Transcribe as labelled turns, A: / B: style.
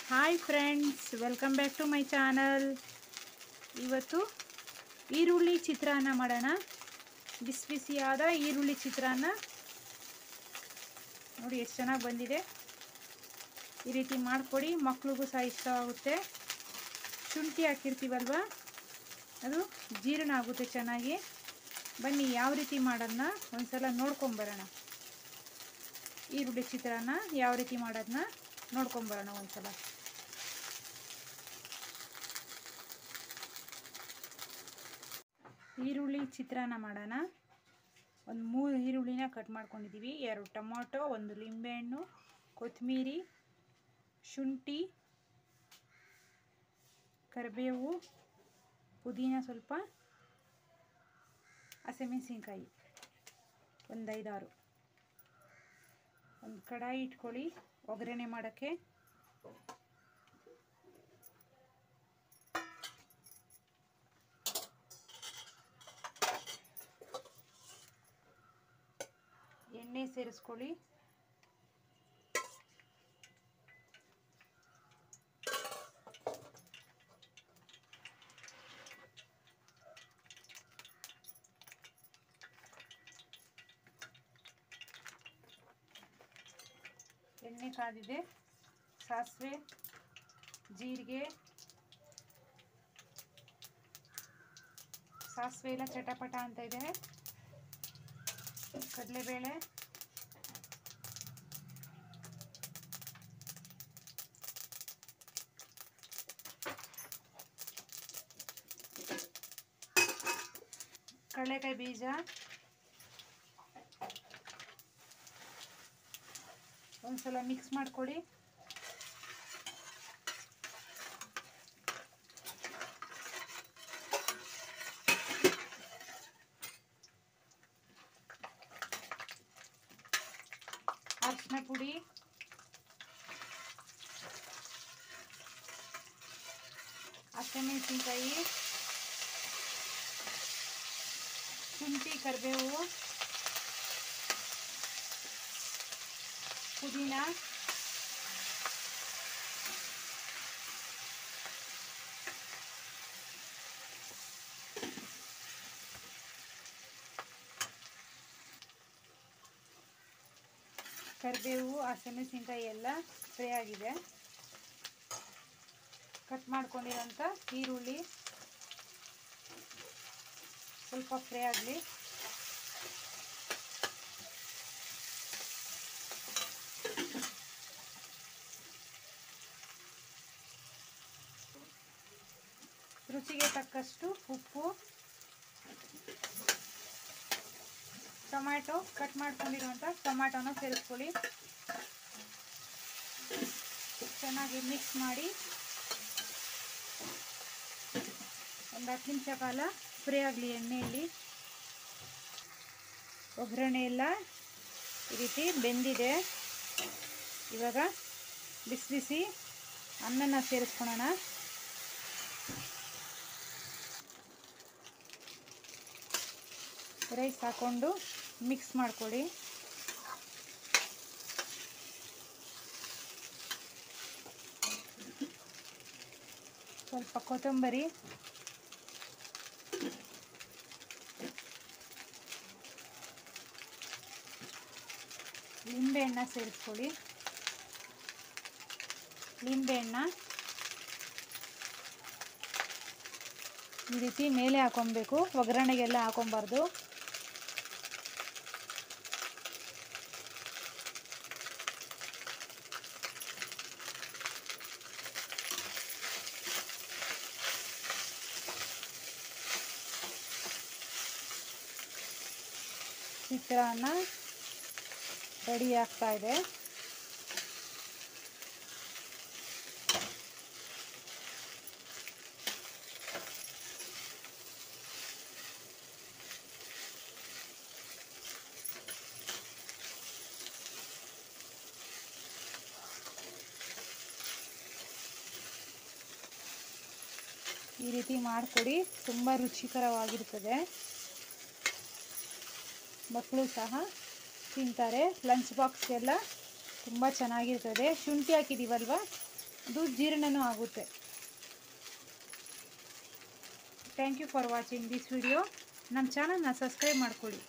A: Hi friends, welcome back to my channel. ಇವತ್ತು ಈರುಳ್ಳಿ ಚಿತ್ರಾನ್ನ ಮಾಡೋಣ. ಬಿಸಿ ಬಿಸಿಯಾದ ಈರುಳ್ಳಿ ಚಿತ್ರಾನ್ನ ನೋಡಿ ಎಷ್ಟು ಚೆನ್ನಾಗಿ ಬಂದಿದೆ. ಈ ರೀತಿ ಮಾಡಿಕೊಡಿ, ಮಕ್ಳಿಗೂ ಸಹ ಇಷ್ಟ ಆಗುತ್ತೆ. ಶುಂಠಿ ಹಾಕಿರ್ತೀವಲ್ವ, ಅದು ಜೀರ್ಣ ಆಗುತ್ತೆ ಚೆನ್ನಾಗಿ. ಬನ್ನಿ ಯಾವ ರೀತಿ ಮಾಡೋದನ್ನ ಒಂದ್ಸಲ ನೋಡ್ಕೊಂಬರೋಣ. ಈರುಳ್ಳಿ ಚಿತ್ರಾನ್ನ ಯಾವ ರೀತಿ ಮಾಡೋದನ್ನ ನೋಡ್ಕೊಂಬರೋಣ ಒಂದ್ಸಲ. ಈರುಳ್ಳಿ ಚಿತ್ರಾನ್ನ ಮಾಡೋಣ. ಒಂದು 3 ಈರುಳ್ಳಿನ ಕಟ್ ಮಾಡ್ಕೊಂಡಿದ್ದೀವಿ, 2 ಟೊಮೊಟೊ, 1 ಲಿಂಬೆಹಣ್ಣು, ಕೊತ್ತಂಬರಿ, ಶುಂಠಿ, ಕರಿಬೇವು, ಪುದೀನ, ಸ್ವಲ್ಪ ಹಸಿಮೆಣಸಿನ್ಕಾಯಿ, ಒಂದು 5-6. ಒಂದು ಕಡಾಯಿ ಇಟ್ಕೊಳ್ಳಿ ಒಗ್ಗರಣೆ ಮಾಡೋಕ್ಕೆ. ಎಣ್ಣೆ ಸೇರಿಸ್ಕೊಳ್ಳಿ. ಎಣ್ಣೆ ಕಾದಿದೆ. ಸಾಸಿವೆ, ಜೀರಿಗೆ, ಸಾಸಿವೆ ಎಲ್ಲ ಚಟಪಟ ಅಂತ ಇದೆ. ಕಡಲೆಬೇಳೆ, ಕಡಲೆಕಾಯಿ ಬೀಜ, ಒಂದ್ಸಲ ಮಿಕ್ಸ್ ಮಾಡ್ಕೊಳ್ಳಿ. ಅರಿಶಿನ ಪುಡಿ, ಹಸಿಮೆಣಸಿನ್ಕಾಯಿ, ಶುಂಠಿ, ಕರಿಬೇವು, ಪುದೀನ, ಕರಿಬೇವು, ಹಸಿಮೆಣಸಿನ್ಕಾಯಿ ಎಲ್ಲ ಫ್ರೈ ಆಗಿದೆ. ಕಟ್ ಮಾಡ್ಕೊಂಡಿರೋಂಥ ಈರುಳ್ಳಿ ಸ್ವಲ್ಪ ಫ್ರೈ ಆಗಲಿ. ರುಚಿಗೆ ತಕ್ಕಷ್ಟು ಉಪ್ಪು, ಟೊಮ್ಯಾಟೊ, ಕಟ್ ಮಾಡ್ಕೊಂಡಿರುವಂಥ ಟೊಮ್ಯಾಟೊನ ಸೇರಿಸ್ಕೊಳ್ಳಿ. ಚೆನ್ನಾಗಿ ಮಿಕ್ಸ್ ಮಾಡಿ ಒಂದು 10 ನಿಮಿಷ ಕಾಲ ಫ್ರೈ ಆಗಲಿ ಎಣ್ಣೆಯಲ್ಲಿ. ಒಗ್ಗರಣೆ ಎಲ್ಲ ಈ ರೀತಿ ಬೆಂದಿದೆ. ಇವಾಗ ಬಿಸಿ ಬಿಸಿ ಅನ್ನನ ಸೇರಿಸ್ಕೊಳ್ಳೋಣ. ರೈಸ್ ಹಾಕ್ಕೊಂಡು ಮಿಕ್ಸ್ ಮಾಡ್ಕೊಳ್ಳಿ. ಸ್ವಲ್ಪ ಕೊತ್ತಂಬರಿ, ಲಿಂಬೆಹಣ್ಣ ಸೇರಿಸ್ಕೊಳ್ಳಿ. ಲಿಂಬೆಹಣ್ಣ ಈ ರೀತಿ ಮೇಲೆ ಹಾಕೊಬೇಕು, ಒಗ್ಗರಣೆಗೆಲ್ಲ ಹಾಕೊಬಾರ್ದು. ಚಿತ್ರಾನ್ನ ರೆಡಿ ಆಗ್ತಾ ಇದೆ. ಈ ರೀತಿ ಮಾಡಿಕೊಡಿ, ತುಂಬ ರುಚಿಕರವಾಗಿರ್ತದೆ. ಮಕ್ಕಳು ಸಹ ತಿಂತಾರೆ. ಲಂಚ್ ಬಾಕ್ಸ್ಗೆಲ್ಲ ತುಂಬ ಚೆನ್ನಾಗಿರ್ತದೆ. ಶುಂಠಿ ಹಾಕಿದ್ದೀವಲ್ವ, ಅದು ಜೀರ್ಣನೂ ಆಗುತ್ತೆ. Thank you for watching this video. ನಮ್ಮ ಚಾನಲ್ನ ಸಬ್ಸ್ಕ್ರೈಬ್ ಮಾಡ್ಕೊಳ್ಳಿ.